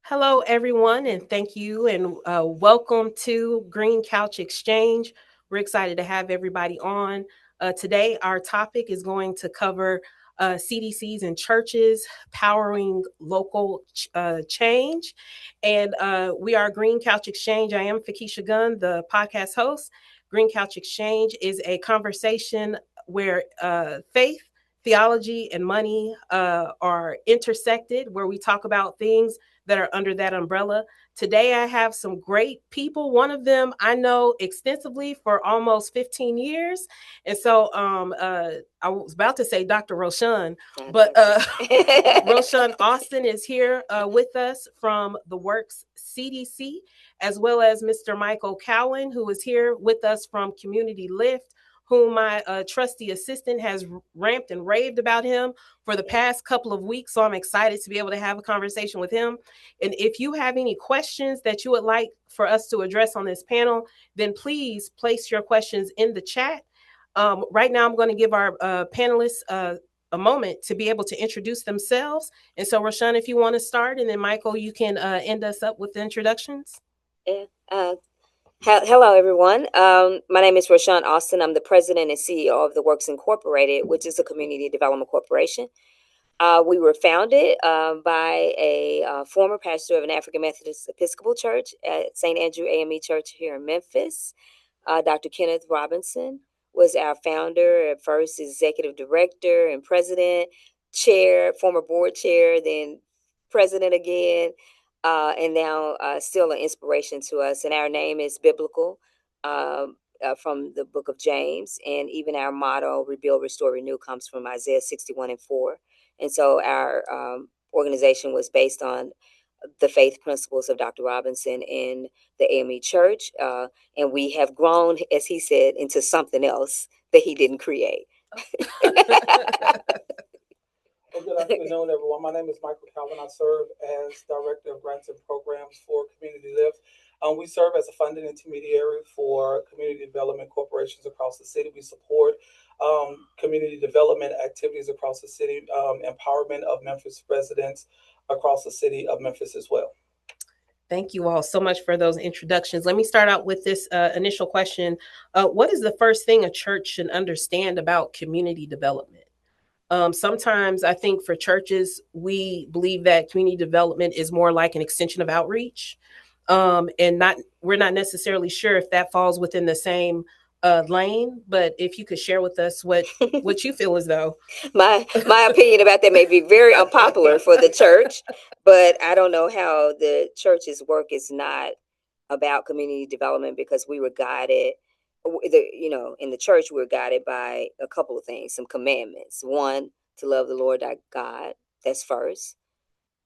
Hello, everyone, and thank you, and welcome to Green Couch Exchange. We're excited to have everybody on. Today, our topic is going to cover CDCs and churches powering local change. And we are Green Couch Exchange. I am Fekecia Gunn, the podcast host. Green Couch Exchange is a conversation where faith, theology, and money are intersected, where we talk about things that are under that umbrella. Today, I have some great people. One of them I know extensively for almost 15 years. And so I was about to say Dr. Roshun, but Roshun Austin is here with us from the Works CDC, as well as Mr. Michael Cowan, who is here with us from Community Lift, whom my trusty assistant has ramped and raved about him for the past couple of weeks. So I'm excited to be able to have a conversation with him. And if you have any questions that you would like for us to address on this panel, then please place your questions in the chat. Right now, I'm going to give our panelists a moment to be able to introduce themselves. And so, Roshun, if you want to start, and then Michael, you can end us up with the introductions. Yeah. Hello, everyone. My name is Roshun Austin. I'm the president and CEO of the Works Incorporated, which is a community development corporation. We were founded by a former pastor of an African Methodist Episcopal Church at St. Andrew AME Church here in Memphis. Dr. Kenneth Robinson was our founder, at first executive director and president, chair, former board chair, then president again. And now still an inspiration to us. And our name is biblical from the book of James. And even our motto, Rebuild, Restore, Renew, comes from Isaiah 61:4. And so our organization was based on the faith principles of Dr. Robinson in the AME Church. And we have grown, as he said, into something else that he didn't create. Well, good afternoon, everyone. My name is Michael Calvin. I serve as Director of Grants and Programs for Community Lift. We serve as a funding intermediary for community development corporations across the city. We support community development activities across the city, empowerment of Memphis residents across the city of Memphis as well. Thank you all so much for those introductions. Let me start out with this initial question. What is the first thing a church should understand about community development? Sometimes I think for churches, we believe that community development is more like an extension of outreach. And we're not necessarily sure if that falls within the same lane, but if you could share with us what you feel as though. My opinion about that may be very unpopular for the church, but I don't know how the church's work is not about community development, because we were guided, in the church, we're guided by a couple of things, some commandments. One, to love the Lord thy God. That's first.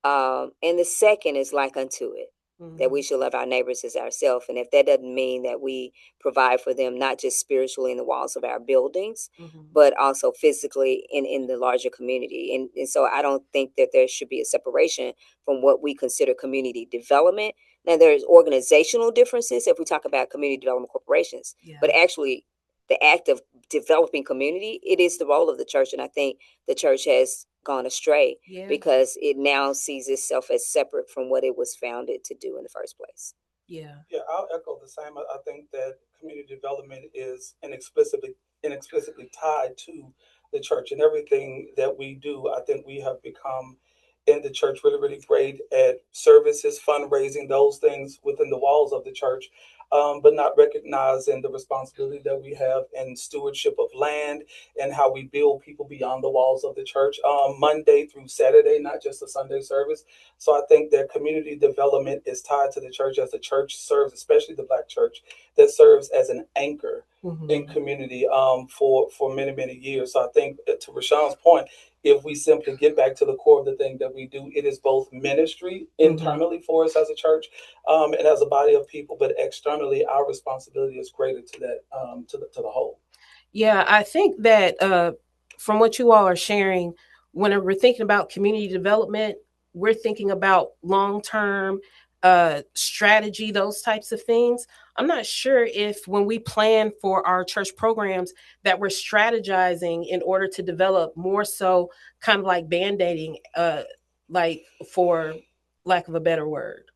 And the second is like unto it, that we should love our neighbors as ourselves. And if that doesn't mean that we provide for them, not just spiritually in the walls of our buildings, but also physically in the larger community. And so I don't think that there should be a separation from what we consider community development. Now, there's organizational differences if we talk about community development corporations, but actually the act of developing community, it is the role of the church. And I think the church has gone astray because it now sees itself as separate from what it was founded to do in the first place. Yeah, I'll echo the same. I think that community development is inexplicably tied to the church, and everything that we do. I think we have become in the church really, really great at services, fundraising, those things within the walls of the church, but not recognizing the responsibility that we have in stewardship of land and how we build people beyond the walls of the church, Monday through Saturday, not just a Sunday service. So I think that community development is tied to the church, as the church serves, especially the Black church, that serves as an anchor in community for many, many years. So I think, to Roshun's point, if we simply get back to the core of the thing that we do, it is both ministry internally for us as a church and as a body of people, but externally, our responsibility is greater to that, to the whole. Yeah, I think that from what you all are sharing, when we're thinking about community development, we're thinking about long-term strategy, those types of things. I'm not sure if when we plan for our church programs that we're strategizing in order to develop, more so kind of like band-aiding, like for lack of a better word?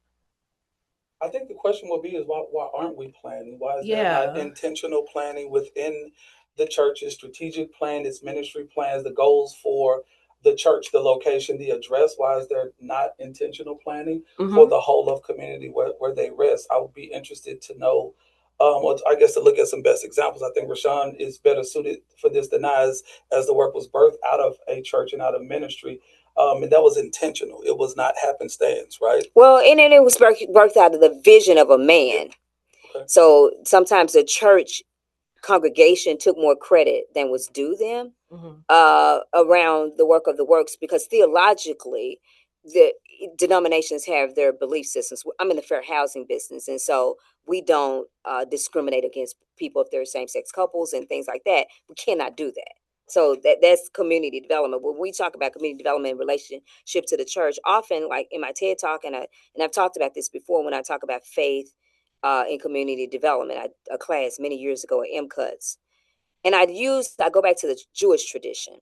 I think the question will be is why aren't we planning? Why is there not intentional planning within the church's strategic plan, its ministry plans, the goals for the church, the location, the address? Why is there not intentional planning for the whole of community where they rest? I would be interested to know. Well, I guess to look at some best examples. I think Roshun is better suited for this than I, as the work was birthed out of a church and out of ministry. And that was intentional. It was not happenstance, right? Well, and then it was birthed out of the vision of a man. Okay. So sometimes the church congregation took more credit than was due them around the work of the works, because theologically, the denominations have their belief systems. I'm in the fair housing business, and so we don't discriminate against people if they're same-sex couples and things like that. We cannot do that. So that's community development. When we talk about community development in relationship to the church, often, like in my TED talk, and I've talked about this before when I talk about faith in community development, a class many years ago at MCUTS, and I go back to the Jewish tradition,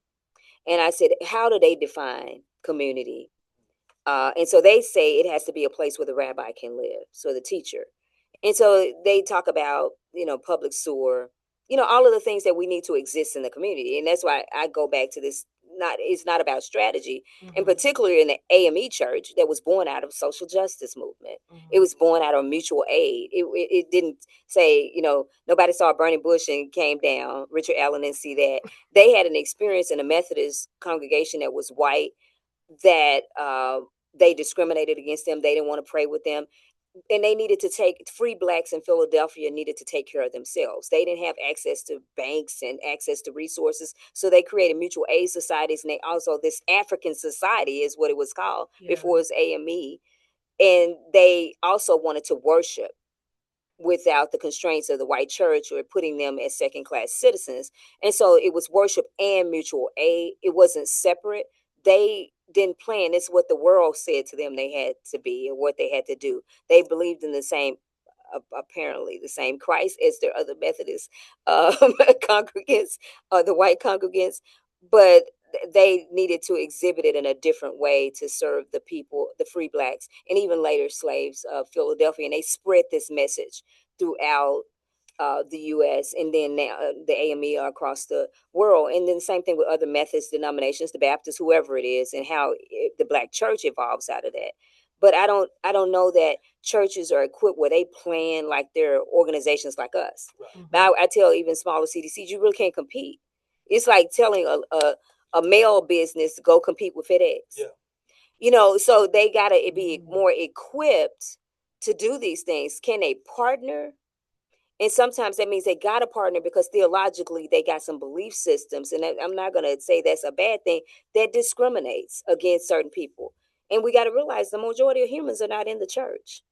and I said, how do they define community? And so they say it has to be a place where the rabbi can live, so the teacher. And so they talk about, public sewer, all of the things that we need to exist in the community. And that's why I go back to this. It's not about strategy, and particularly in the AME church that was born out of social justice movement. It was born out of mutual aid. It didn't say, nobody saw a burning bush and came down. Richard Allen didn't see that. They had an experience in a Methodist congregation that was white, that they discriminated against them. They didn't want to pray with them. And they needed to free blacks in Philadelphia needed to take care of themselves. They didn't have access to banks and access to resources. So they created mutual aid societies. And they also, this African society is what it was called before it was AME. And they also wanted to worship without the constraints of the white church or putting them as second-class citizens. And so it was worship and mutual aid. It wasn't separate. They didn't plan. It's what the world said to them they had to be and what they had to do. They believed in the same, apparently the same Christ as their other Methodist congregants, the white congregants, but they needed to exhibit it in a different way to serve the people, the free blacks, and even later slaves of Philadelphia. And they spread this message throughout the U.S. and then now the AME across the world. And then the same thing with other Methodist denominations, the Baptists, whoever it is, and how the black church evolves out of that. But I don't know that churches are equipped where they plan like they're organizations like us. Right. I tell even smaller CDCs, you really can't compete. It's like telling a mail business to go compete with FedEx. Yeah. So they got to be more equipped to do these things. Can they partner? And sometimes that means they got to partner because theologically they got some belief systems. And I'm not going to say that's a bad thing, that discriminates against certain people. And we got to realize the majority of humans are not in the church.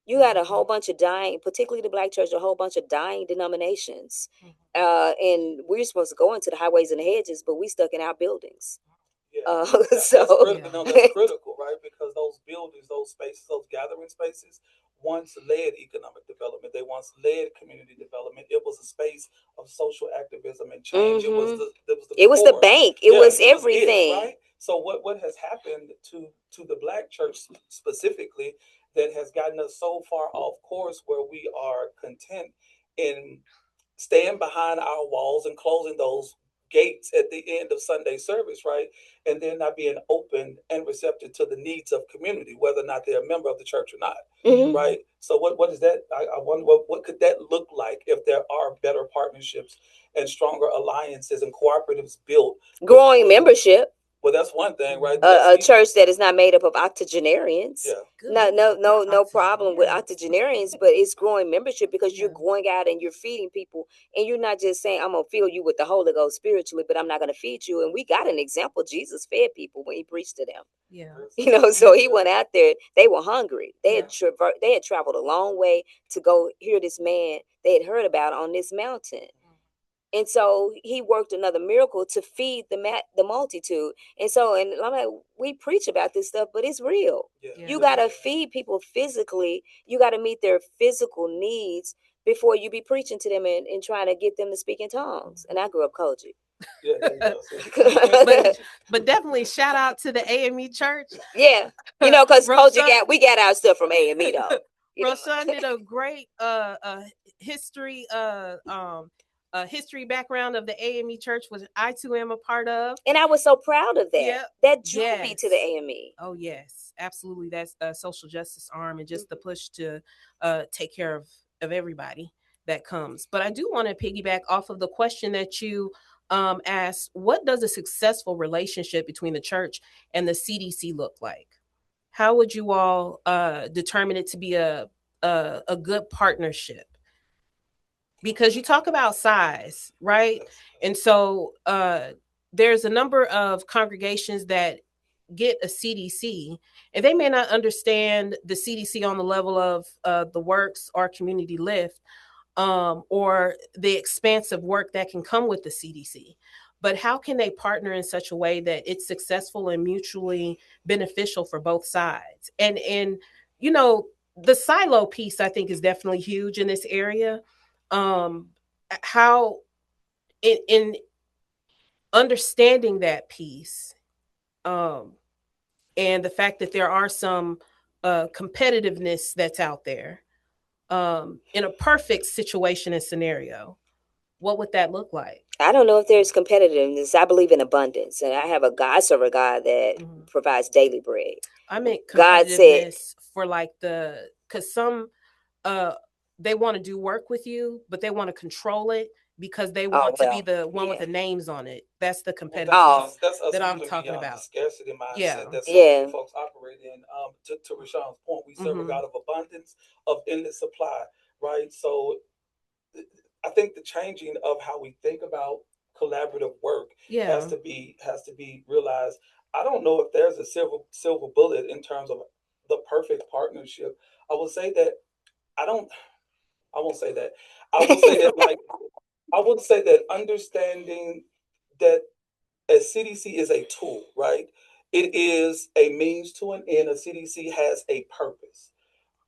You got a whole bunch of dying, particularly the black church, a whole bunch of dying denominations. And we're supposed to go into the highways and the hedges, but we stuck in our buildings. Yeah, that's critical. No, that's critical, right? Because those buildings, those spaces, those gathering spaces, once led economic development. They once led community development. It was a space of social activism and change. It was the bank. It was everything, right? So what has happened to the black church specifically that has gotten us so far off course where we are content in staying behind our walls and closing those gates at the end of Sunday service, right? And then not being open and receptive to the needs of community, whether or not they're a member of the church or not, right? So what is that? I wonder what could that look like if there are better partnerships and stronger alliances and cooperatives built? Growing membership. Well, that's one thing, right? A church that is not made up of octogenarians. Yeah. No problem with octogenarians, but it's growing membership because you're going out and you're feeding people, and you're not just saying, I'm going to fill you with the Holy Ghost spiritually, but I'm not going to feed you. And we got an example. Jesus fed people when he preached to them. Yeah. So he went out there. They were hungry. They had traveled a long way to go hear this man they had heard about on this mountain. And so he worked another miracle to feed the multitude. And I'm like, we preach about this stuff, but it's real. Yeah. You got to feed people physically. You got to meet their physical needs before you be preaching to them and trying to get them to speak in tongues. And I grew up Koji. Yeah, there you go. See? but definitely shout out to the AME Church. Yeah, because Roshun, we got our stuff from AME though. Roshun did a great history history background of the AME Church, which I too am a part of. And I was so proud of that. Yep. That drew me to the AME. Oh yes, absolutely. That's a social justice arm, and just the push to take care of everybody that comes. But I do want to piggyback off of the question that you asked. What does a successful relationship between the church and the CDC look like? How would you all determine it to be a good partnership? Because you talk about size, right? And so there's a number of congregations that get a CDC, and they may not understand the CDC on the level of the Works or Community Lift, or the expansive work that can come with the CDC. But how can they partner in such a way that it's successful and mutually beneficial for both sides? And the silo piece, I think, is definitely huge in this area. How in understanding that piece, and the fact that there are some competitiveness that's out there, in a perfect situation and scenario, what would that look like? I don't know if there's competitiveness. I believe in abundance, and I serve a God that provides daily bread. I meant God competitiveness said, for like because some they want to do work with you, but they want to control it because they want to be the one with the names on it. That's the competitiveness That's us that I'm moving talking beyond about. the scarcity mindset Yeah. that so many folks operate in. To Roshun's point, we serve a God of abundance, of endless supply, right? So I think the changing of how we think about collaborative work has to be realized. I don't know if there's a silver bullet in terms of the perfect partnership. I will say that I don't. I won't say that. I will say that I would say that understanding that a CDC is a tool, right? It is a means to an end. A CDC has a purpose,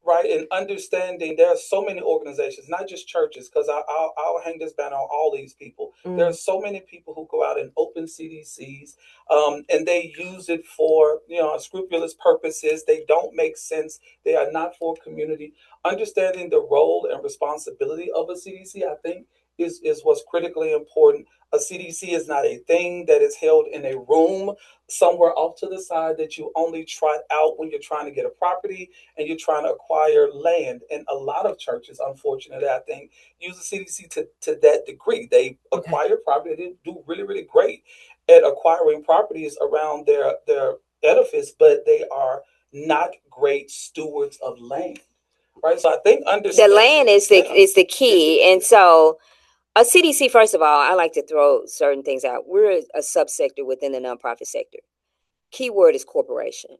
right? And understanding there are so many organizations, not just churches, because I'll hang this banner on all these people. There are so many people who go out and open CDCs, and they use it for scrupulous purposes. They don't make sense. They are not for community. Understanding the role and responsibility of a CDC, I think, is what's critically important. A CDC is not a thing that is held in a room somewhere off to the side that you only trot out when you're trying to get a property and you're trying to acquire land. And a lot of churches, unfortunately, I think, use the CDC to that degree. They acquire property. They do really, really great at acquiring properties around their edifice, but they are not great stewards of land. Right. So I think the land is the key. And so a CDC, first of all, I like to throw certain things out. We're a subsector within the nonprofit sector. Keyword is corporation.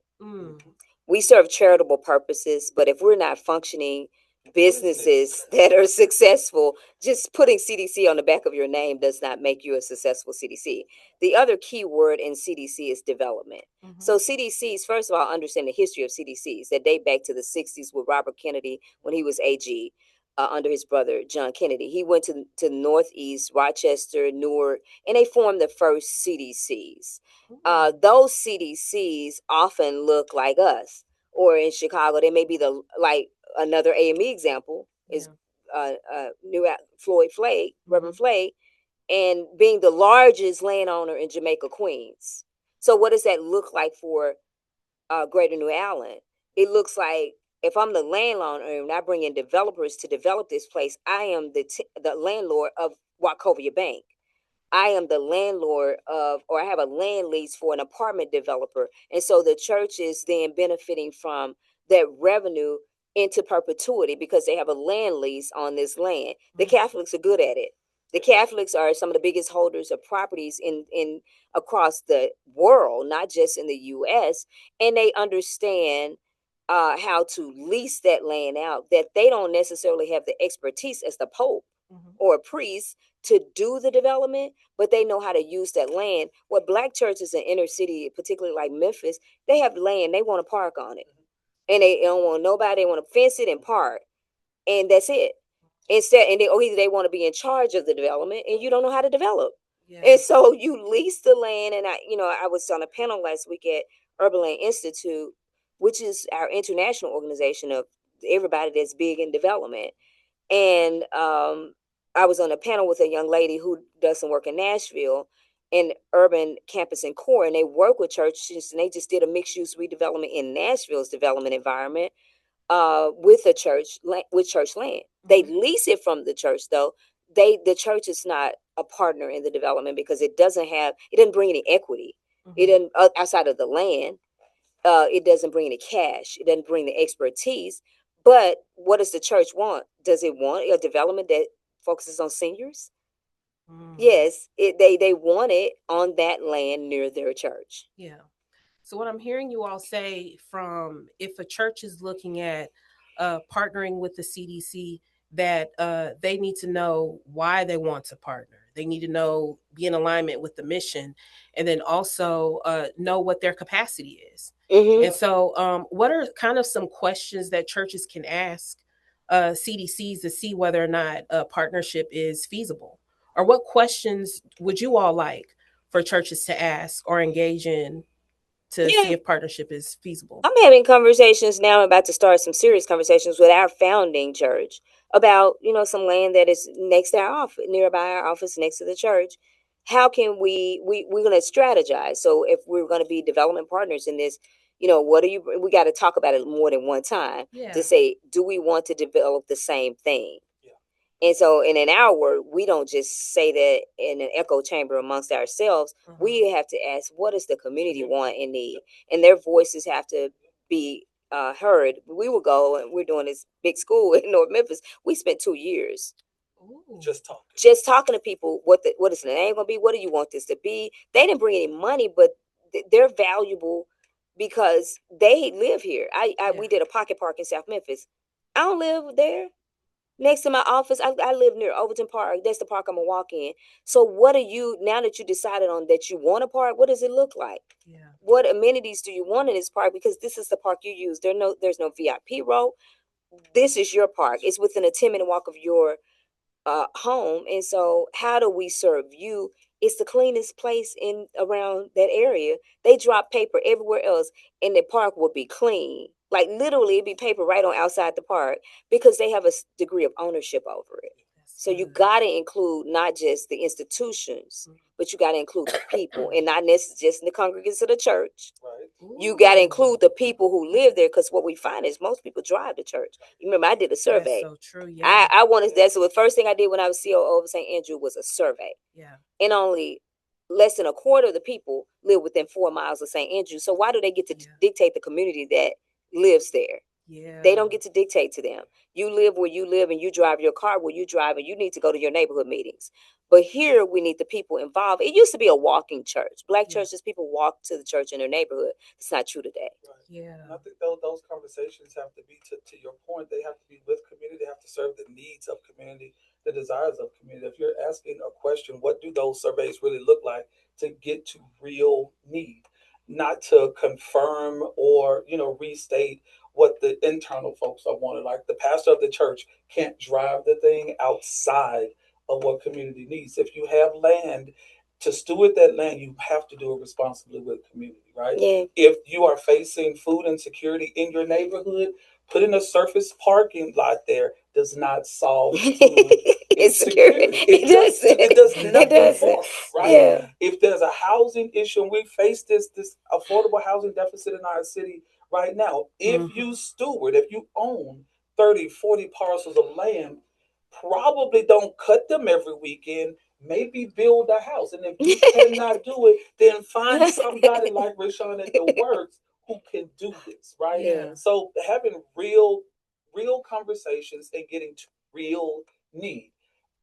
We serve charitable purposes, but if we're not functioning businesses that are successful, just putting CDC on the back of your name does not make you a successful CDC. The other key word in CDC is development. So CDCs, first of all, understand the history of CDCs that date back to the 60s with Robert Kennedy when he was AG. Under his brother, John Kennedy. He went to Northeast, Rochester, Newark, and they formed the first CDCs. Those CDCs often look like us. Or in Chicago, they may be like another AME example is New Floyd Flake, Reverend Flake, and being the largest landowner in Jamaica, Queens. So what does that look like for Greater New Allen? It looks like if I'm the landlord and I bring in developers to develop this place, I am the landlord of Wachovia Bank. I am the landlord or I have a land lease for an apartment developer. And so the church is then benefiting from that revenue into perpetuity because they have a land lease on this land. The Catholics are good at it. The Catholics are some of the biggest holders of properties in across the world, not just in the U.S., and they understand how to lease that land out, that they don't necessarily have the expertise as the Pope or a priest to do the development, but they know how to use that land. What Black churches in inner city, particularly like Memphis, they have land, they want to park on it. And they don't want nobody, they want to fence it and park. And that's it. Instead, and either they want to be in charge of the development and you don't know how to develop. And so you lease the land. And I was on a panel last week at Urban Land Institute, which is our international organization of everybody that's big in development. And I was on a panel with a young lady who does some work in Nashville in urban campus and core, and they work with churches, and they just did a mixed use redevelopment in Nashville's development environment with church land. Mm-hmm. They lease it from the church, though. The church is not a partner in the development because it doesn't bring any equity. Mm-hmm. It doesn't outside of the land. It doesn't bring any cash. It doesn't bring the expertise. But what does the church want? Does it want a development that focuses on seniors? Mm. Yes, they want it on that land near their church. Yeah. So what I'm hearing you all say, from if a church is looking at partnering with the CDC, that they need to know why they want to partner. They need to be in alignment with the mission, and then also know what their capacity is. Mm-hmm. And so what are kind of some questions that churches can ask CDCs to see whether or not a partnership is feasible? Or what questions would you all like for churches to ask or engage in to see if partnership is feasible? I'm having conversations now. I'm about to start some serious conversations with our founding church about, some land that is next to our office, nearby our office, next to the church. How can we're going to strategize? So if we're going to be development partners in this, we got to talk about it more than one time to say, do we want to develop the same thing? And so in an hour, we don't just say that in an echo chamber amongst ourselves. Mm-hmm. We have to ask, what does the community want and need? And their voices have to be heard. We will go, and we're doing this big school in North Memphis. We spent 2 years just talking to people. What is the name going to be? What do you want this to be? They didn't bring any money, but they're valuable because they live here. We did a pocket park in South Memphis. I don't live there. Next to my office, I live near Overton Park. That's the park I'm gonna walk in. So what are you, now that you decided on that you want a park, what does it look like? Yeah. What amenities do you want in this park? Because this is the park you use. There's no VIP row. This is your park. It's within a 10-minute walk of your home. And so how do we serve you? It's the cleanest place in around that area. They drop paper everywhere else, and the park will be clean. Like literally, it'd be paper right on outside the park because they have a degree of ownership over it. So you got to include not just the institutions, but you got to include the people, and not necessarily just in the congregants of the church. Right. You got to include the people who live there, because what we find is most people drive to church. You remember, I did a survey. That's so true. Yeah. I wanted that. So the first thing I did when I was COO of St. Andrew was a survey. Yeah. And only less than a quarter of the people live within 4 miles of St. Andrew. So why do they get to dictate the community that lives there? Yeah. They don't get to dictate to them. You live where you live, and you drive your car where you drive, and you need to go to your neighborhood meetings. But here we need the people involved. It used to be a walking church. Black churches, people walk to the church in their neighborhood. It's not true today. Right. Yeah. And I think those conversations have to be, to your point, they have to be with community. They have to serve the needs of community, the desires of community. If you're asking a question, what do those surveys really look like, to get to real need, not to confirm or, restate what the internal folks are wanting. Like the pastor of the church can't drive the thing outside of what community needs. If you have land, to steward that land, you have to do it responsibly with community, right? Yeah. If you are facing food insecurity in your neighborhood, putting a surface parking lot there does not solve food insecurity. It does nothing for us, right? Yeah. If there's a housing issue, and we face this affordable housing deficit in our city right now, if you steward, if you own 30, 40 parcels of land, probably don't cut them every weekend, maybe build a house. And if you cannot do it, then find somebody like Roshun at the Works who can do this, right? Yeah. So having real conversations and getting to real need.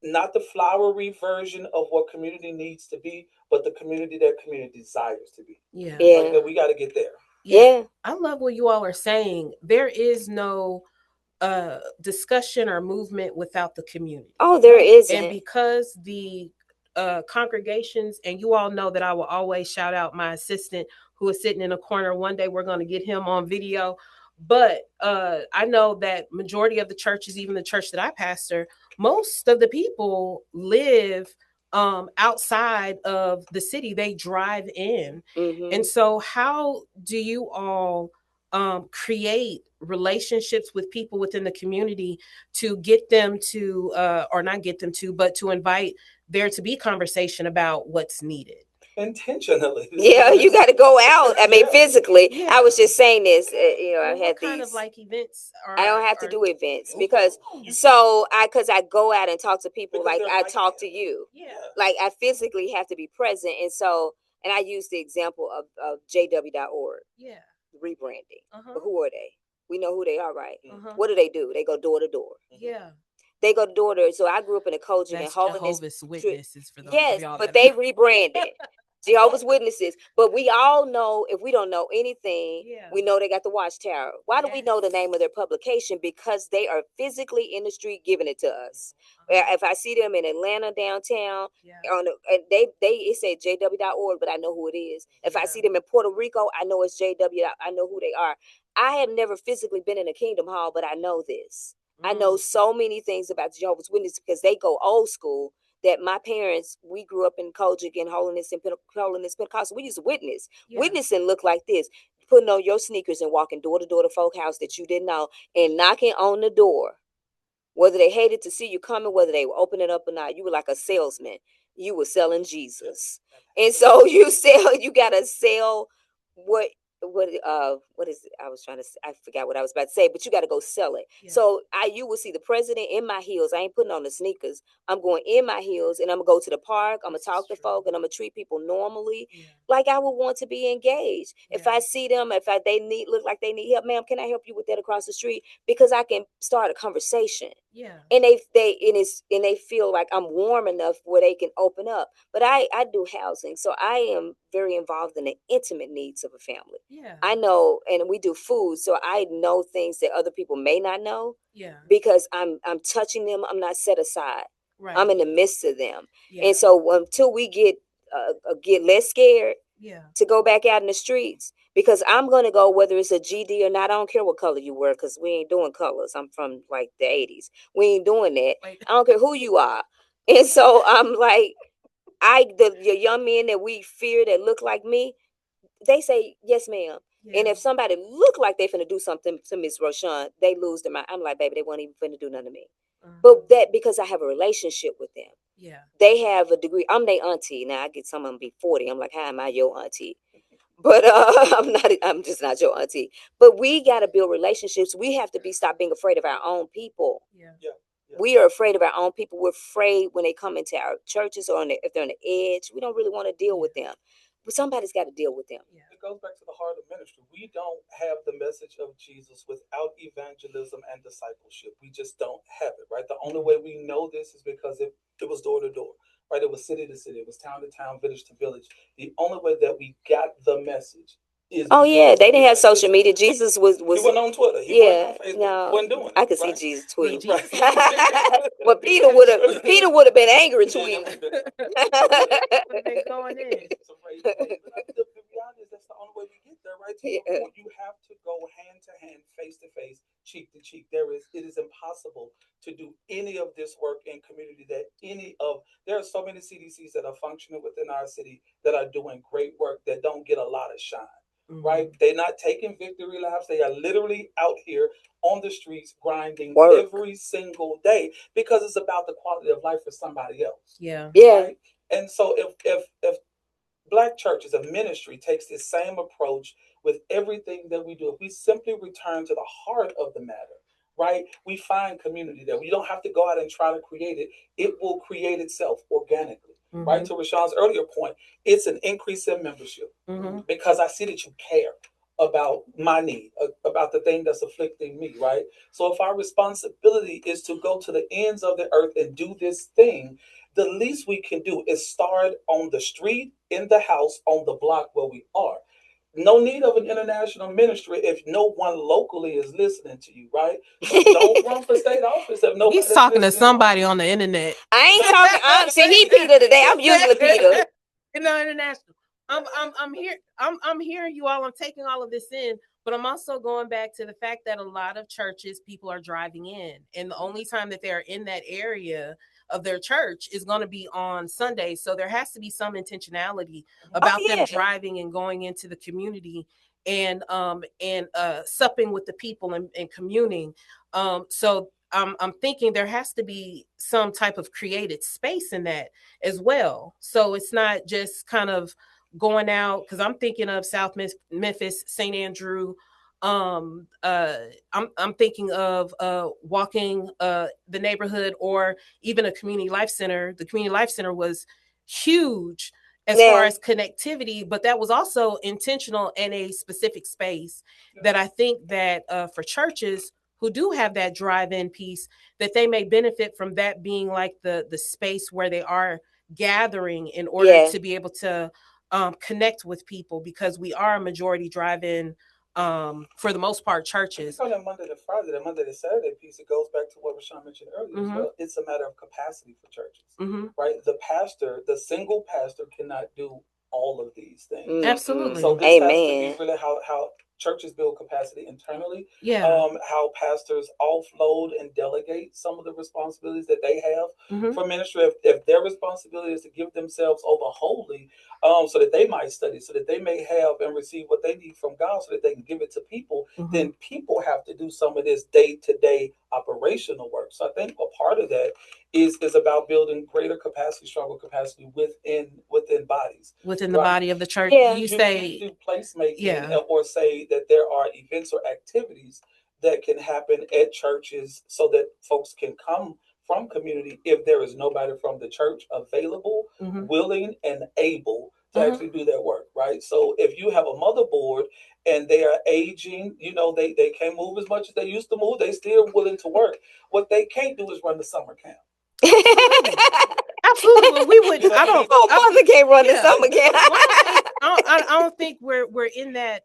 Not the flowery version of what community needs to be, but the community that community desires to be. Yeah. Like, we got to get there. Yeah. I love what you all are saying. There is no discussion or movement without the community. Oh, there isn't. And because the congregations, and you all know that I will always shout out my assistant who is sitting in a corner. One day we're going to get him on video. But I know that majority of the churches, even the church that I pastor, most of the people live outside of the city. They drive in. Mhm. And so how do you all create relationships with people within the community to get them to or not get them to, but to invite there to be conversation about what's needed? Intentionally. Yeah, you got to go out. I mean, Yeah. physically. Yeah. I was just saying this. You know, Well, I had what kind these. of like events are I don't have to are- do events Oh, because you- because I go out and talk to people Because like they're I like talk that. to you. Yeah. Like I physically have to be present, and so and I use the example of JW.org Yeah. rebranding. Uh-huh. But who are they? We know who they are, right? Uh-huh. What do? They go door to door. Yeah. They go door to door. So I grew up in a Kojic and That's Holiness. Jehovah's Witnesses for those Yes, of y'all but that they rebranded. Jehovah's Witnesses. But we all know if we don't know anything, Yeah. we know they got the watchtower. Why do we know the Yes. name of their publication? Because they are physically in the street giving it to us. Uh-huh. If I see them in Atlanta downtown, Yeah. and they it said JW.org, but I know who it is. If I Yeah. see them in Puerto Rico, I know it's JW. I know who they are. I have never physically been in a Kingdom Hall, but I know this. I know so many things about Jehovah's Witnesses because they go old school. That my parents, we grew up in Kojic and Holiness and Holiness Pentecostal. We used to witness. Yeah. Witnessing look like this: putting on your sneakers and walking door to door to folk house that you didn't know, and knocking on the door. Whether they hated to see you coming, whether they were opening up or not, you were like a salesman. You were selling Jesus, and so you gotta sell what what is it? I was trying to I forgot what I was about to say, but you got to go sell it. Yeah. So you will see the president in my heels. I ain't putting on the sneakers. I'm going in my heels, and I'm gonna go to the park. I'm gonna talk to folk, and I'm gonna treat people normally, Yeah. like I would want to be engaged. If Yeah. I see them, they look like they need help, ma'am, can I help you with that across the street? Because I can start a conversation. Yeah. And they feel like I'm warm enough where they can open up. But I do housing, so I am very involved in the intimate needs of a family. Yeah. I know, and we do food, so I know things that other people may not know. Yeah. Because I'm touching them. I'm not set aside. Right. I'm in the midst of them. Yeah. And so until we get less scared, Yeah. to go back out in the streets, because I'm going to go whether it's a GD or not. I don't care what color you wear, because we ain't doing colors. I'm from like the 80s. We ain't doing that. Wait. I don't care who you are. And so I'm like, the young men that we fear that look like me, they say, yes, ma'am. Yeah. And if somebody look like they finna do something to Miss Roshun, they lose their mind. I'm like, baby, they won't even finna do nothing to me. But that because I have a relationship with them. Yeah. They have a degree. I'm their auntie. Now I get some of them be 40. I'm like, how am I your auntie? But I'm just not your auntie. But we gotta build relationships. We have to stop being afraid of our own people. Yeah. Yeah. We are afraid of our own people. We're afraid when they come into our churches or if they're on the edge. We don't really want to deal with them. But somebody's got to deal with them. Yeah. It goes back to the heart of ministry. We don't have the message of Jesus without evangelism and discipleship. We just don't have it, right? The only way we know this is because it was door to door, right? It was city to city. It was town to town, village to village. The only way that we got the message is they didn't have social media. Jesus was he wasn't on Twitter. He wasn't on Facebook. No, he wasn't doing it. I could see right? Jesus tweeting. Right. Well, Peter would have been angry tweeting. They're going in. The reality is that's the only way we get there, right? To your point, you have to go hand to hand, face to face, cheek to cheek. It is impossible to do any of this work in community there are so many CDCs that are functioning within our city that are doing great work that don't get a lot of shine. Right? They're not taking victory laps. They are literally out here on the streets grinding every single day because it's about the quality of life for somebody else. Yeah. Right? And so if Black churches and ministry takes this same approach with everything that we do, if we simply return to the heart of the matter, right? We find community there. We don't have to go out and try to create it. It will create itself organically. Right? To Rashawn's earlier point, it's an increase in membership because I see that you care about my need, about the thing that's afflicting me, right? So if our responsibility is to go to the ends of the earth and do this thing, the least we can do is start on the street, in the house, on the block where we are. No need of an international ministry if no one locally is listening to you, right? So don't run for state office if nobody's He's talking to listening. somebody on the internet. I ain't talking. See, he Peter today. I'm usually Peter. No, international. I'm here. I'm hearing you all. I'm taking all of this in. But I'm also going back to the fact that a lot of churches, people are driving in, and the only time that they're in that area of their church is going to be on Sunday. So there has to be some intentionality about them driving and going into the community and supping with the people and communing. So I'm thinking there has to be some type of created space in that as well. So it's not just kind of going out, because I'm thinking of South Memphis, St. Andrew. I'm thinking of walking the neighborhood, or even a community life center. The community life center was huge as far as connectivity, but that was also intentional in a specific space that I think that for churches who do have that drive-in piece, that they may benefit from that being like the space where they are gathering in order to be able to connect with people, because we are a majority drive-in for the most part churches. On that Monday to Friday, that Monday to Saturday piece, it goes back to what Roshun mentioned earlier as well. It's a matter of capacity for churches, right? The single pastor cannot do all of these things. Absolutely. So this has to be really how churches build capacity internally. How pastors offload and delegate some of the responsibilities that they have for ministry. If their responsibility is to give themselves over wholly, so that they might study, so that they may have and receive what they need from God, so that they can give it to people, then people have to do some of this day-to-day operational work. So I think a part of that is about building greater capacity, stronger capacity within bodies. Within the body of the church. You say do placemaking, or say that there are events or activities that can happen at churches so that folks can come from community if there is nobody from the church available, willing, and able to actually do that work, right? So if you have a motherboard and they are aging, they can't move as much as they used to move, they still willing to work. What they can't do is run the summer camp. Absolutely. Well, we would. I don't. Mother can't run the summer camp. I don't think we're in that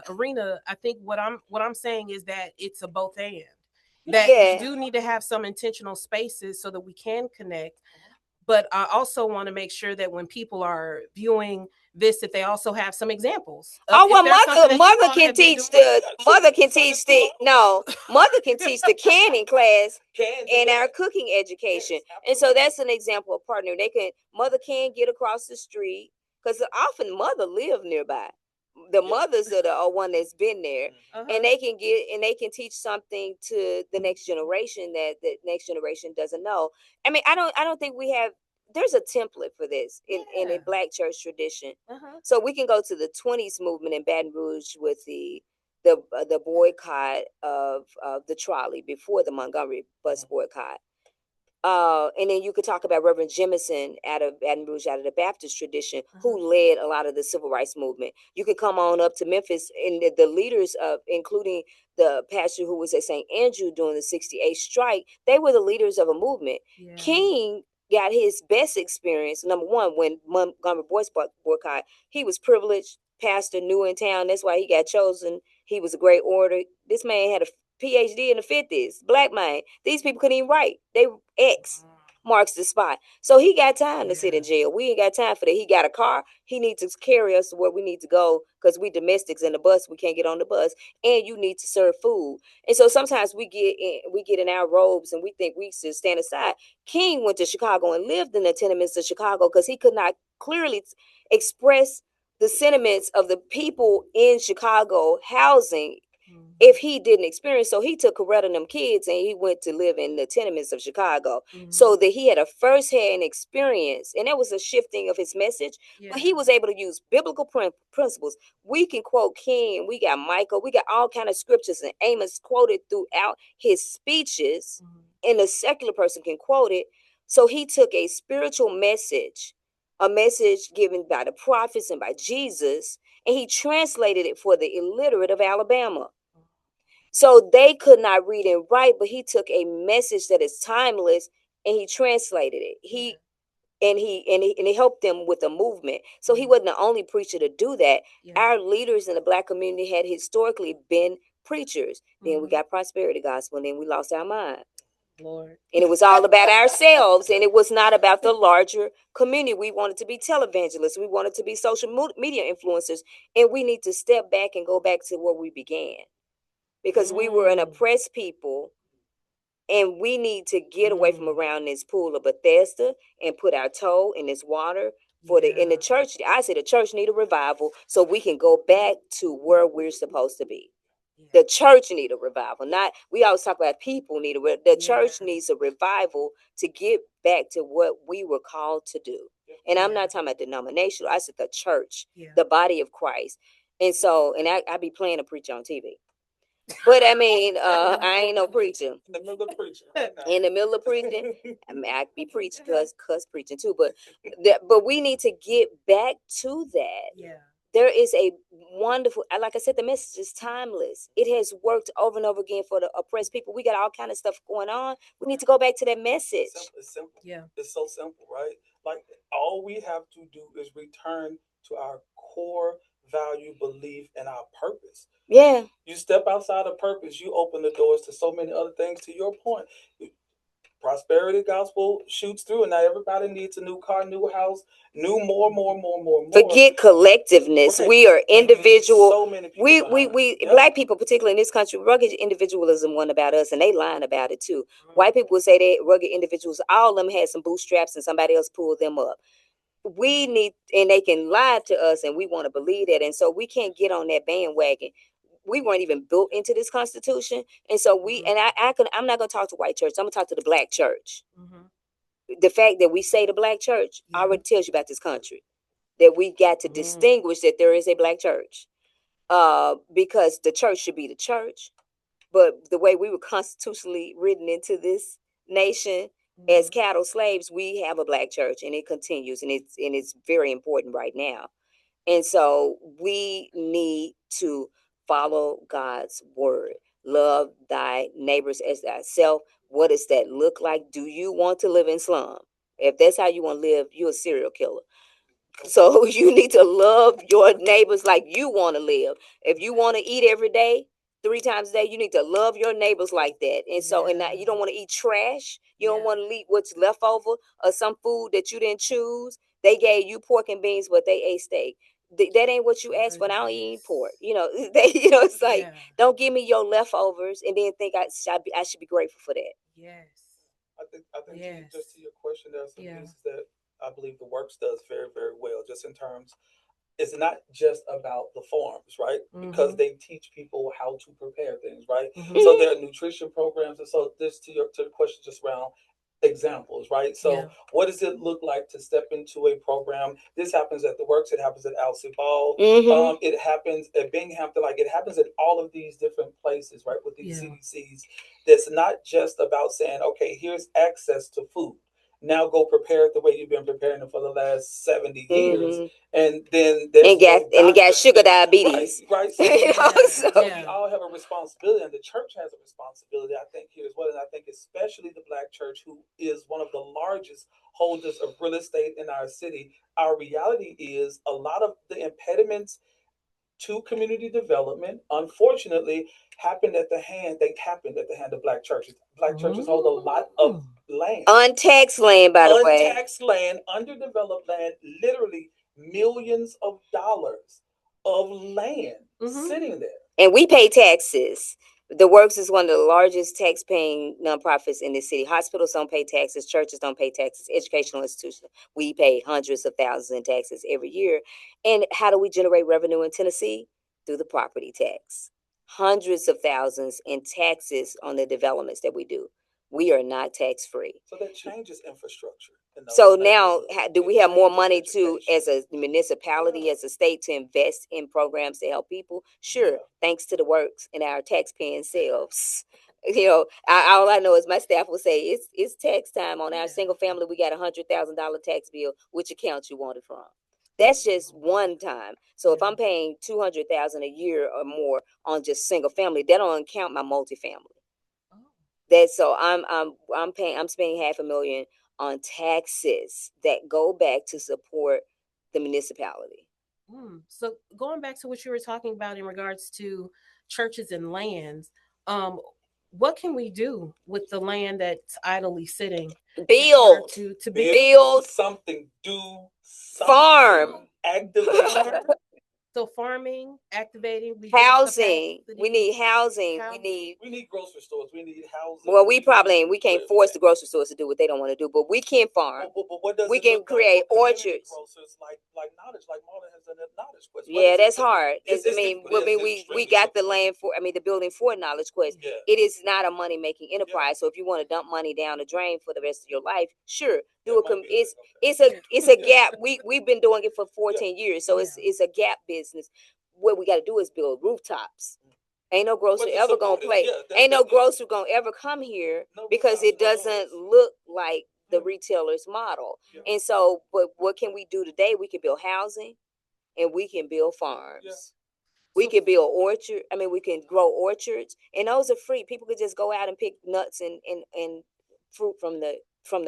arena. I think what I'm saying is that it's a both and. That you do need to have some intentional spaces so that we can connect. But I also want to make sure that when people are viewing this, that they also have some examples. Mother can teach the canning class and our cooking education. And so that's an example of partner. Mother can get across the street, because often mother live nearby. The mothers are the one that's been there, and they can teach something to the next generation that the next generation doesn't know. I mean, I don't think we have. There's a template for this in a Black church tradition. So we can go to the 20s movement in Baton Rouge with the boycott of the trolley before the Montgomery bus boycott. And then you could talk about Reverend Jemison out of Baton Rouge, out of the Baptist tradition, who led a lot of the civil rights movement. You could come on up to Memphis, and the leaders of, including the pastor who was at St. Andrew during the 68 strike, they were the leaders of a movement. King got his best experience, number one, when Montgomery boys boycott. He was privileged, pastor, new in town. That's why he got chosen. He was a great orator. This man had a PhD in the 50s, Black man. These people couldn't even write. They X marks the spot. So he got time to sit in jail. We ain't got time for that. He got a car. He needs to carry us to where we need to go, because we domestics in the bus. We can't get on the bus. And you need to serve food. And so sometimes we get in our robes and we think we should stand aside. King went to Chicago and lived in the tenements of Chicago because he could not clearly express the sentiments of the people in Chicago housing if he didn't experience. So he took Coretta and them kids and he went to live in the tenements of Chicago, so that he had a first-hand experience, and that was a shifting of his message. But he was able to use biblical principles. We can quote King, we got Michael, we got all kind of scriptures, and Amos quoted throughout his speeches, and a secular person can quote it. So he took a spiritual message, a message given by the prophets and by Jesus, and he translated it for the illiterate of Alabama. So they could not read and write, but he took a message that is timeless and he translated it. He helped them with a movement. So he wasn't the only preacher to do that. Our leaders in the Black community had historically been preachers. Then we got prosperity gospel, and then we lost our mind. Lord. And it was all about ourselves, and it was not about the larger community. We wanted to be televangelists. We wanted to be social media influencers. And we need to step back and go back to where we began, because we were an oppressed people, and we need to get away from around this pool of Bethesda and put our toe in this water. In the church, I say the church need a revival so we can go back to where we're supposed to be. The church need a revival. Not, we always talk about people need the church needs a revival to get back to what we were called to do. And I'm not talking about denominational. I said the church, the body of Christ. And so, and I be playing a preacher on TV. But I mean, I ain't no preacher. In the middle of preaching. In the middle of preaching, I mean, I be preaching, cuss preaching too. But we need to get back to that. Yeah. There is a wonderful, like I said, the message is timeless. It has worked over and over again for the oppressed people. We got all kind of stuff going on. We need to go back to that message. It's simple. Yeah. It's so simple, right? Like, all we have to do is return to our core value, belief, and our purpose. Yeah. You step outside of purpose, you open the doors to so many other things. To your point, prosperity gospel shoots through, and now everybody needs a new car, new house, new more. Forget collectiveness. Right. We are individual. So many people we Black people, particularly in this country, rugged individualism one about us, and they lying about it too. White people would say they rugged individuals. All of them had some bootstraps and somebody else pulled them up. We need, and they can lie to us, and we want to believe that, and so we can't get on that bandwagon. We weren't even built into this Constitution, and so I'm not gonna talk to white church. I'm gonna talk to the Black church. The fact that we say the Black church already tells you about this country, that we got to distinguish that there is a Black church, because the church should be the church, but the way we were constitutionally written into this nation as cattle slaves, we have a Black church, and it continues, and it's very important right now. And so we need to follow God's word. Love thy neighbors as thyself. What does that look like? Do you want to live in slum? If that's how you want to live, you're a serial killer. So you need to love your neighbors like you want to live. If you want to eat every day, 3 times a day, you need to love your neighbors like that. And so, and you don't want to eat trash. You don't want to eat what's left over or some food that you didn't choose. They gave you pork and beans, but they ate steak. That ain't what you asked for. And I don't eat pork. It's like, don't give me your leftovers and then think I should be grateful for that. Yes. I think just to your question, there are some pieces that I believe the works does very, very well, just in terms, it's not just about the forms, right? Because they teach people how to prepare things, right? So there are nutrition programs. And so this to the question just around examples, right? So what does it look like to step into a program? This happens at the works, it happens at Alcee Ball, it happens at Binghamton, like it happens at all of these different places, right? With these CDCs. That's not just about saying, okay, here's access to food. Now go prepare it the way you've been preparing it for the last 70 years. And then you got sugar diabetes. Right. So, we all have a responsibility, and the church has a responsibility, I think, here as well. And I think especially the Black church, who is one of the largest holders of real estate in our city. Our reality is a lot of the impediments to community development, unfortunately, happened at the hand of Black churches. Black churches hold a lot of land. Untaxed land, by the way. Untaxed land, underdeveloped land, literally millions of dollars of land sitting there. And we pay taxes. The Works is one of the largest tax-paying nonprofits in the city. Hospitals don't pay taxes. Churches don't pay taxes. Educational institutions, we pay hundreds of thousands in taxes every year. And how do we generate revenue in Tennessee? Through the property tax. Hundreds of thousands in taxes on the developments that we do. We are not tax-free. So that changes infrastructure. So now, do we have more money to, as a municipality, as a state, to invest in programs to help people? Sure, thanks to the Works and our tax-paying selves. All I know is my staff will say it's tax time on our single family. We got $100,000 tax bill. Which account you want it from? That's just one time. So if I'm paying $200,000 a year or more on just single family, that don't count my multifamily. That's so I'm spending $500,000 on taxes that go back to support the municipality. So going back to what you were talking about in regards to churches and lands, what can we do with the land that's idly sitting? Build. To Build something. Do something. farm. Activate. So farming, activating, Housing. We need housing. We need grocery stores. We need housing. Well, we can't force the grocery stores to do what they don't want to do, but we can farm. But what does we can create orchards. Grocers like knowledge, like Marlon has done that knowledge quest. Yeah, that's hard. We got the land for. The building for Knowledge Quest. Yeah. It is not a money making enterprise. So if you want to dump money down the drain for the rest of your life, sure, do it. It's a gap. We've been doing it for 14 years, so it's a gap business. What we got to do is build rooftops. Ain't no grocer ever gonna play. Ain't no grocer gonna ever come here because it doesn't look like the retailer's model. Yeah. And so, but what can we do today? We can build housing, and we can build farms. Yeah. We can build orchard. We can grow orchards, and those are free. People could just go out and pick nuts and fruit from the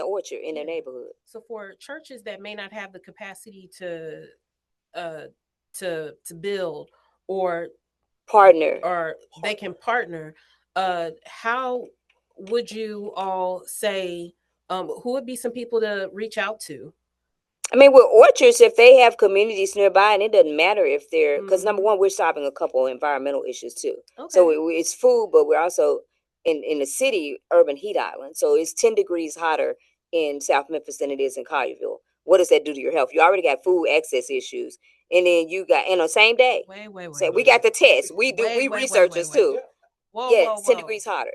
orchard in their neighborhood. So for churches that may not have the capacity to build or partner, or they can partner, how would you all say, who would be some people to reach out to? With orchards, if they have communities nearby, and it doesn't matter if they're, because number one, we're solving a couple of environmental issues too. Okay. So it's food, but we're also in the city, urban heat island. So it's 10 degrees hotter in South Memphis than it is in Collierville. What does that do to your health? You already got food access issues. And then you got, on the same day. We got the test. We researchers too. Whoa, 10 degrees hotter.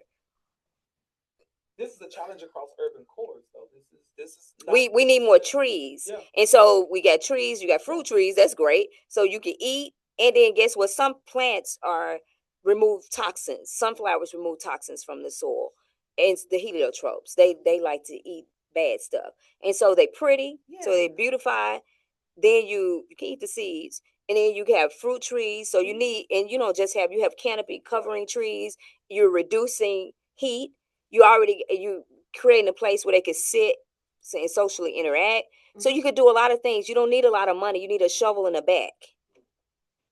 This is a challenge across urban cores, though. This is we need more trees. Yeah. And so we got trees, you got fruit trees, that's great. So you can eat, and then guess what? Some plants remove toxins. Sunflowers remove toxins from the soil. And the heliotropes. They like to eat bad stuff. And so they pretty, so they beautify. Then you can eat the seeds, and then you have fruit trees. So you need, and you don't just you have canopy covering trees. You're reducing heat. You creating a place where they can sit and socially interact. Mm-hmm. So you could do a lot of things. You don't need a lot of money. You need a shovel in the back.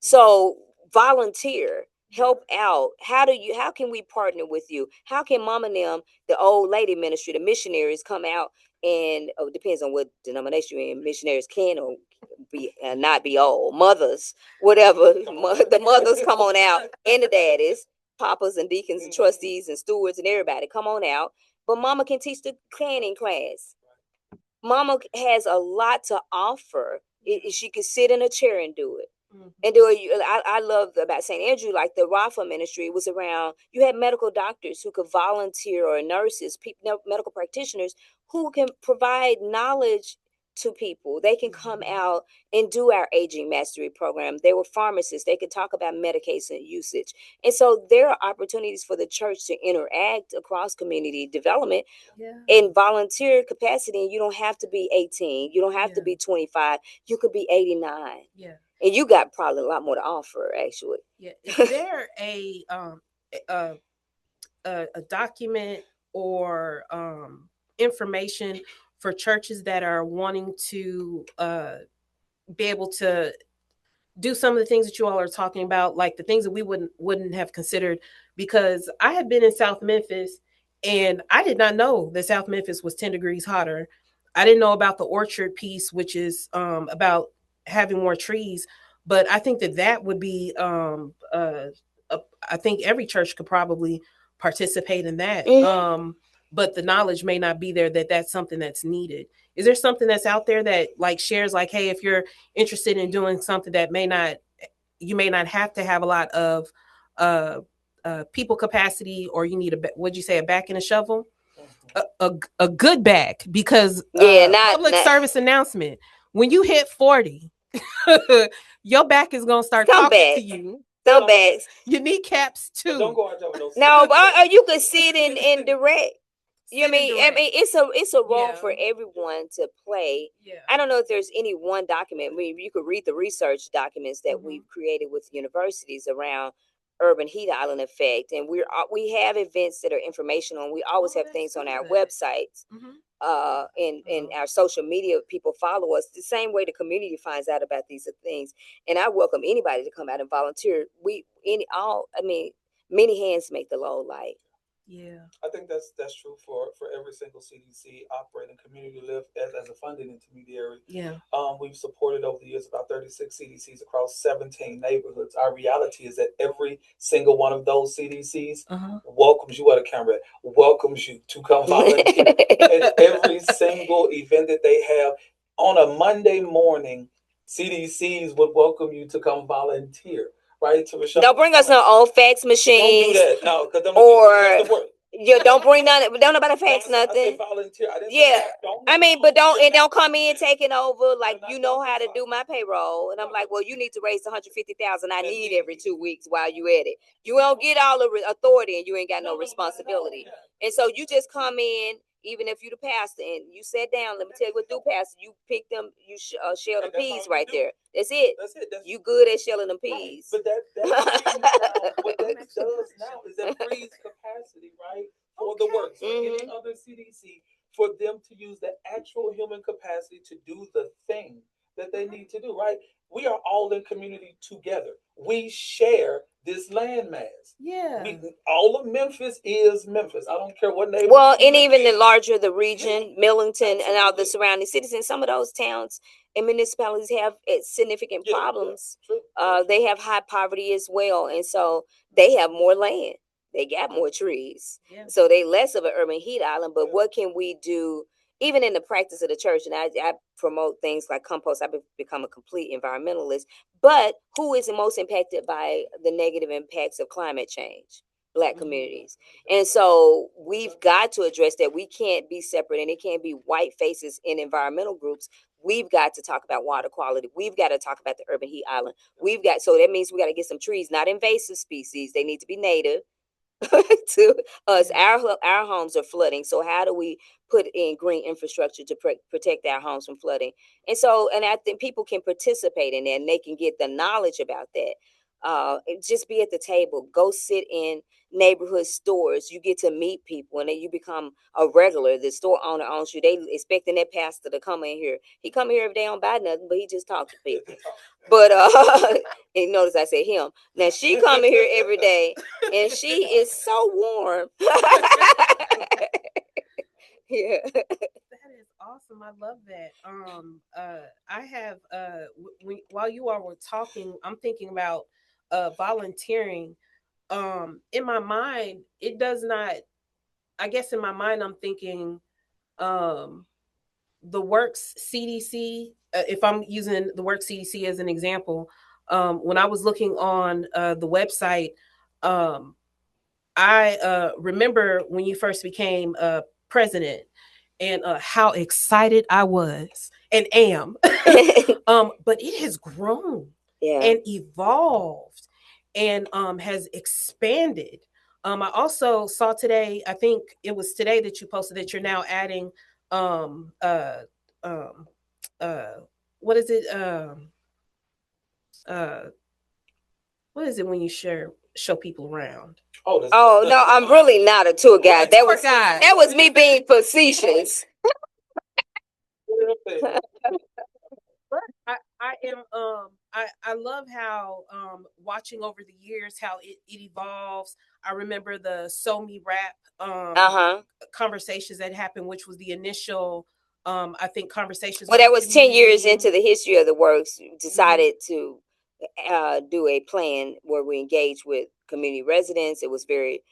So volunteer, help out. How can we partner with you? How can Mom and them, the old lady ministry, the missionaries come out and it depends on what denomination you're in. Missionaries can or be not be old. Mothers, whatever. The mothers come on out, and the daddies, papas and deacons and trustees and stewards and everybody come on out. But Mama can teach the canning class. Mama has a lot to offer. She can sit in a chair and do it. Mm-hmm. And do it. I love about St. Andrew, like the Rafa ministry was around. You had medical doctors who could volunteer, or nurses, medical practitioners who can provide knowledge to people. They can come out and do our aging mastery program. They were pharmacists. They could talk about medication usage. And so there are opportunities for the church to interact across community development in volunteer capacity. And you don't have to be 18. You don't have to be 25. You could be 89. Yeah. And you got probably a lot more to offer, actually. Yeah. Is there a document or information for churches that are wanting to be able to do some of the things that you all are talking about, like the things that we wouldn't have considered? Because I had been in South Memphis, and I did not know that South Memphis was 10 degrees hotter. I didn't know about the orchard piece, which is about having more trees. But I think that would be, I think every church could probably participate in that. Mm-hmm. But the knowledge may not be there that that's something that's needed. Is there something that's out there that shares, hey, if you're interested in doing something that you may not have to have a lot of people capacity, or you need what'd you say, a back and a shovel? A good back, because public service announcement, when you hit 40, your back is going to start talking to you. Some backs. You need caps too. Don't go out there with those. No, but you could sit and direct. It's a role for everyone to play. Yeah. I don't know if there's any one document. You could read the research documents that we've created with universities around urban heat island effect, and we have events that are informational, and we always have things on our websites. And our social media, people follow us the same way the community finds out about these things. And I welcome anybody to come out and volunteer. Many hands make the load light. Yeah. I think that's true for every single CDC operating community live as a funding intermediary. Yeah. We've supported over the years about 36 CDCs across 17 neighborhoods. Our reality is that every single one of those CDCs welcomes you at a camera, welcomes you to come volunteer. And every single event that they have on a Monday morning, CDCs would welcome you to come volunteer. Right, to Roshun. Don't bring us no old fax machines. Don't do that. No, because or don't bring none. Don't nobody fax nothing. Volunteer. Yeah, I mean, but don't come in taking over like you know how to do my payroll, and I'm like, well, you need to raise 150,000. I need every 2 weeks while you at it. You don't get all the authority, and you ain't got no responsibility. And so you just come in, even if you the pastor, and you sit down. Let me tell you what do, pastor. You pick them, you shell them peas right there. That's it. You good at shelling them peas. But that what that does now is that frees capacity, right, for the work. So any other CDC, for them to use the actual human capacity to do the thing that they need to do, right? We are all in community together. We share this landmass. Yeah. All of Memphis is Memphis. I don't care what neighborhood. Well, and even the larger the region, Millington and all the surrounding cities, in some of those towns and municipalities have significant problems. They have high poverty as well, and so they have more land. They got more trees, so they less of an urban heat island. But what can we do? Even in the practice of the church, and I promote things like compost. I've become a complete environmentalist. But who is the most impacted by the negative impacts of climate change? Black communities. And so we've got to address that. We can't be separate, and it can't be white faces in environmental groups. We've got to talk about water quality. We've got to talk about the urban heat island. So that means we got to get some trees, not invasive species. They need to be native to us. Our homes are flooding. So how do we put in green infrastructure to protect our homes from flooding? And I think people can participate in that, and they can get the knowledge about that. Just be at the table. Go sit in neighborhood stores. You get to meet people, and then you become a regular. The store owner owns you. They expecting that pastor to come in here. He come here every day, don't buy nothing, but he just talk to people. But and notice I said him. Now she coming here every day, and she is so warm. Yeah. That is awesome. I love that. I have while you all were talking, I'm thinking about volunteering. In my mind, it does not. I guess in my mind, I'm thinking the Works CDC. If I'm using the Works CDC as an example, when I was looking on the website, I remember when you first became president, and how excited I was and am. But it has grown and evolved and has expanded. I also saw today, I think it was today that you posted that you're now adding um uh um what is it uh what is it when you show people around? Oh no, I'm really not a tour guide. That was me being facetious. But I am I love how watching over the years how it evolves. I remember the So Me Rap conversations that happened, which was the initial I think conversations. Well, that was 10 years into the history of the Works. Decided to do a plan where we engaged with community residents. It was very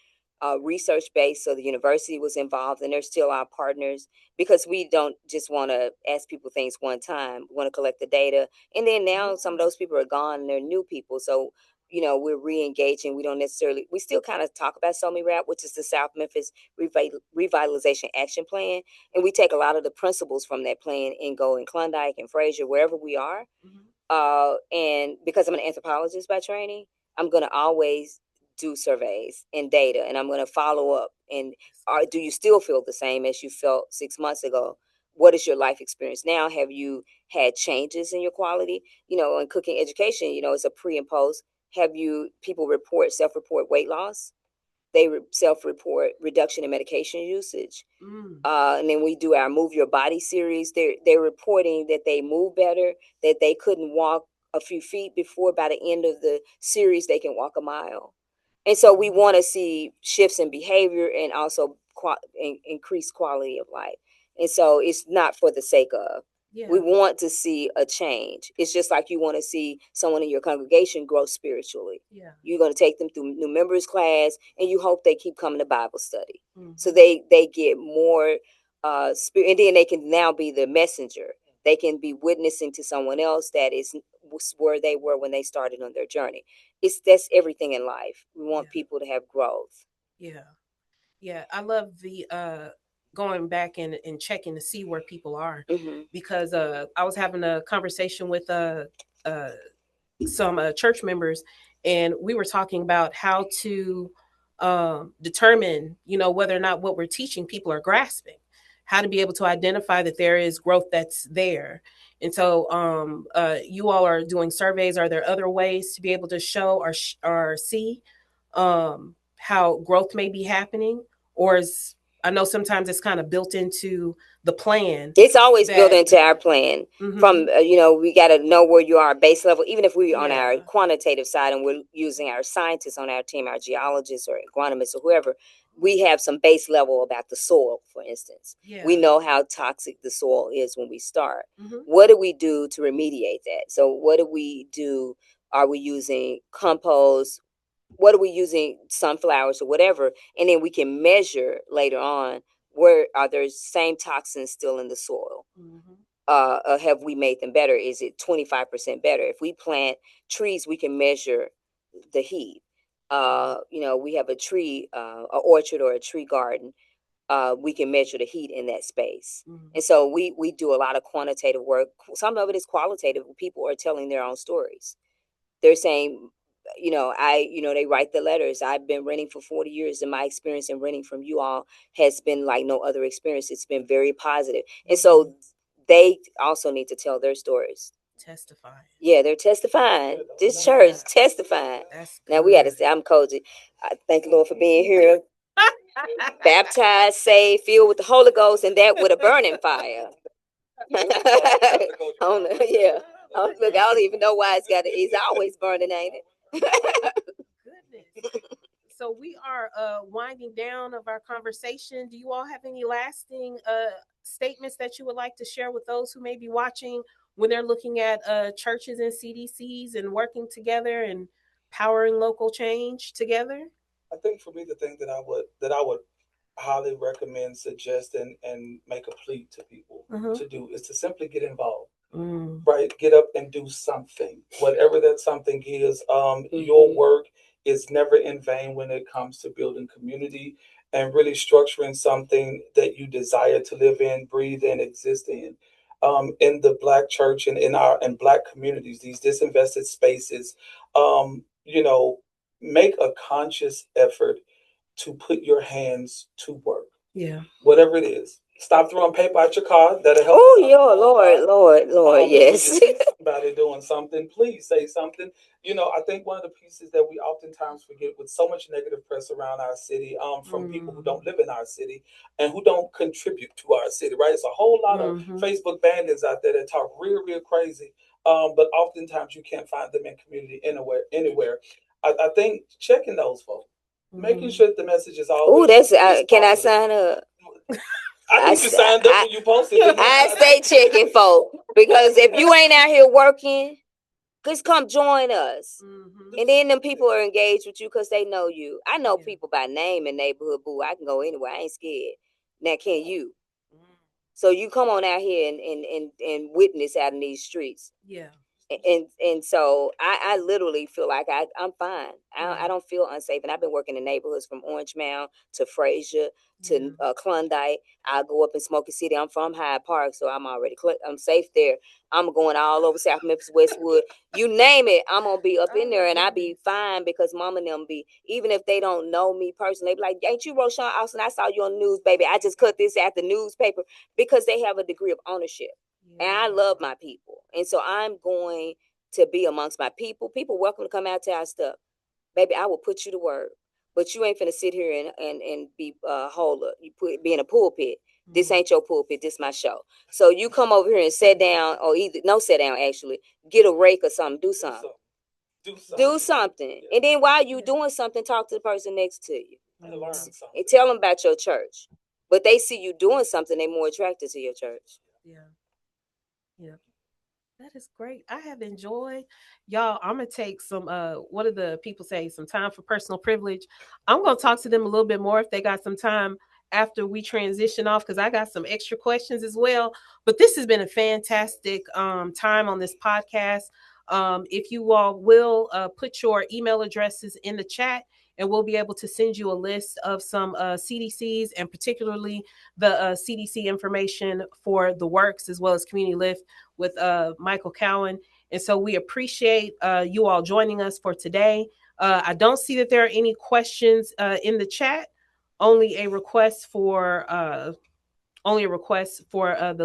research based, so the university was involved, and they're still our partners because we don't just want to ask people things one time. We want to collect the data, and then now some of those people are gone, and they're new people. So we're re-engaging. We still kind of talk about So Me Rap, which is the South Memphis Revitalization Action Plan, and we take a lot of the principles from that plan and go in Klondike and Fraser, wherever we are. And because I'm an anthropologist by training, I'm going to always do surveys and data, and I'm going to follow up. And do you still feel the same as you felt 6 months ago? What is your life experience now? Have you had changes in your quality? In cooking education, it's a pre and post. Have you people self-report weight loss? They self-report reduction in medication usage. And then we do our Move Your Body series. They're reporting that they move better, that they couldn't walk a few feet before. By the end of the series, they can walk a mile. And so we want to see shifts in behavior and also increased quality of life. And so it's not for the sake of. Yeah. We want to see a change. It's just like you want to see someone in your congregation grow spiritually. Yeah. You're going to take them through new members class, and you hope they keep coming to Bible study. Mhm. So they get more spirit, and then they can now be the messenger. They can be witnessing to someone else that is where they were when they started on their journey. That's everything in life. We want Yeah. people to have growth. Yeah. Yeah. I love the going back and checking to see where people are, Mm-hmm. because I was having a conversation with some church members, and we were talking about how to determine, whether or not what we're teaching people are grasping, how to be able to identify that there is growth that's there. And so you all are doing surveys. Are there other ways to be able to show or see how growth may be happening? Or is, I know sometimes it's kind of built into the plan. It's always built into our plan. Mm-hmm. From, we got to know where you are base level, even if we're on Yeah. our quantitative side and we're using our scientists on our team, our geologists or agronomists or whoever, we have some base level about the soil, for instance. Yeah. We know how toxic the soil is when we start. Mm-hmm. What do we do to remediate that? So what do we do? Are we using compost? What are we using, sunflowers or whatever? And then we can measure later on, where are there same toxins still in the soil? Mm-hmm. Have we made them better? Is it 25% better? If we plant trees, we can measure the heat. We have a tree, an orchard or a tree garden. We can measure the heat in that space. Mm-hmm. And so we do a lot of quantitative work. Some of it is qualitative. People are telling their own stories. They're saying, they write the letters. I've been renting for 40 years, and my experience in renting from you all has been like no other experience. It's been very positive. And so they also need to tell their stories. Testifying. Yeah, they're testifying. This church testifying. That's good. Now we got to say, I'm Koji. I thank the Lord for being here. Baptized, saved, filled with the Holy Ghost, and that with a burning fire. Yeah. Look, I don't even know why it's always burning, ain't it? Goodness. So we are winding down of our conversation. Do you all have any lasting statements that you would like to share with those who may be watching when they're looking at churches and CDCs and working together and powering local change together? I think for me, the thing that I would highly recommend, suggest, and make a plea to people to do is to simply get involved. Right, get up and do something, whatever that something is. Your work is never in vain when it comes to building community and really structuring something that you desire to live in, breathe in, exist in. In the Black church and in Black communities, these disinvested spaces, make a conscious effort to put your hands to work. Yeah. Whatever it is. Stop throwing paper out your car. That'll help. Oh, yeah, Lord, yes. If you see somebody doing something, please say something. I think one of the pieces that we oftentimes forget, with so much negative press around our city, from people who don't live in our city and who don't contribute to our city, right? It's a whole lot of Facebook bandits out there that talk real, real crazy. But oftentimes you can't find them in community anywhere. I think checking those folks, making sure that the message is always. Oh, that's can I sign up? I think you signed up when you posted. I stay checking, folk, because if you ain't out here working, just come join us. And then them people are engaged with you because they know you. I know people by name in neighborhood. Boo, I can go anywhere. I ain't scared. Now can you? So you come on out here and witness out in these streets. Yeah. And so I literally feel like I'm fine. I don't feel unsafe. And I've been working in neighborhoods from Orange Mound to Frazier to Klondike. I go up in Smoky City. I'm from Hyde Park, so I'm safe there. I'm going all over South Memphis, Westwood. You name it, I'm going to be up in there, and I be fine because mom and them be, even if they don't know me personally, they be like, ain't you Roshun Austin? I saw you on the news, baby. I just cut this at the newspaper, because they have a degree of ownership. And I love my people. And so I'm going to be amongst my people. People welcome to come out to our stuff. Baby, I will put you to work. But you ain't finna sit here and be holder. Be in a pulpit. This ain't your pulpit. This my show. So you come over here and sit down, or no sit down, actually. Get a rake or something. Do something. Do something. Yeah. And then while you doing something, talk to the person next to you And learn something. and tell them about your church. But they see you doing something, they're more attracted to your church. Yeah. Yeah. That is great. I have enjoyed y'all. I'm gonna take some what do the people say? Some time for personal privilege. I'm gonna talk to them a little bit more if they got some time after we transition off because I got some extra questions as well. But this has been a fantastic time on this podcast. If you all will put your email addresses in the chat, and we'll be able to send you a list of some CDCs and particularly the CDC information for the works as well as Community Lift with Michael Cowan. And so we appreciate you all joining us for today. I don't see that there are any questions in the chat. Only a request for the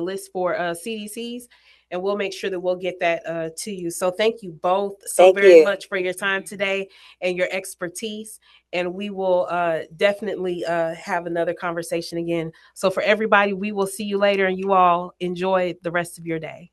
list for CDCs, and we'll make sure that we'll get that to you. So thank you both so Thank very you. much for your time today and your expertise. And we will definitely have another conversation again. So for everybody, we will see you later, and you all enjoy the rest of your day.